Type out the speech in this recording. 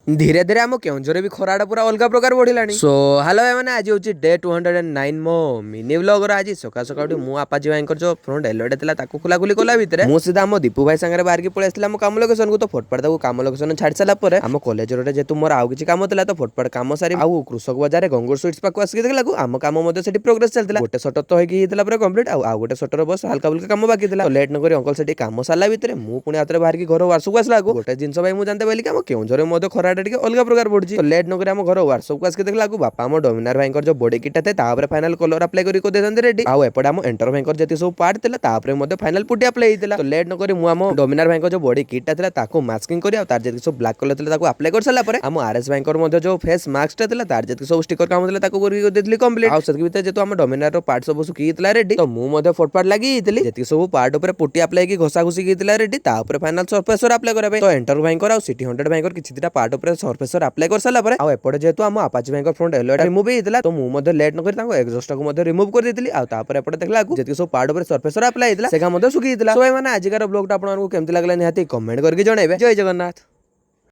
धीरे धीरे आम केउझर भी खराटा पूरा अलग प्रकार बढ़िलानी। सो हेलो मैंने आज हूँ डे 209 मो मिनी व्लॉगर। आज सका सका मु आपाजी भाई जो फ्रंट एलोटा था ताको खुला खुली कला भितर मु सीधा आम दीपू भाई सागर बाहर की पळेई आम काम लोकेशन को। तो फटफट काम लोकेशन छाड़ सारा पर आम कॉलेज रोड जेतु मोर आउ किछि काम था तो फटफट काम सारी आउ कृषक बाजार गंगूर स्वीट्स पाक आसिक देखला आम काम प्रोग्रेस चलता। गोटे सटर तो होता कंप्लीट आउ गोटे सटर बस हल्का फुल्का काम बाकी था। लेट नक अंकल से काम सारा भितर मु पुणी आउे बाहर की घर वार्षक आसला गोटे जिन भाई मुझे जानते बोली कि केउझर खराटा अलग प्रकार बढ़ी। तो लेट नक घर वर्कशॉप को आसिक देखला बापा आम डोमिनार भाई जो बॉडी किटा थे फाइनल कलर अप्लाई कर रेडी आउ एपटे आम एंटर भाई जी सब पार्ट था फाइनल पुटी अप्लाई होता। तो लेट नक मुझे डोमिनार भाई जो बॉडी किटा था मास्किंग कर सब ब्लैक कलर था अप्लाई कर सारा आम आरएस भाई जो फेस मास्क था जी सब स्टिकर काम था कंप्लीट आउ भर जेहतु आम डोमिनार पार्ट सब सुखी रेडी। तो मुझे फटफट लगी जी सब पार्ट पुटी अप्लाई की घोषा घुसी रेडी फाइनल सरफेसर अप्लाई करा। तो एंटर भाई और सिटी 100 भाई किसी पार्ट सरफेसर अप्लाई कर सारा आउ एपटे जेहतु आम आपाची भाई फ्रंट एलोटा रिमूव होता। तो मुझे लेट नक एक्जस्ट को रिमूव कर देती एपटे देखला जी सब पार्ट सरफेसर अप्लाई होता से सुखी। तो मैंने आजिकार ब्लॉग आपको केमती लगला निहाती कमेंट करके जणाइबे। जय जगन्नाथ।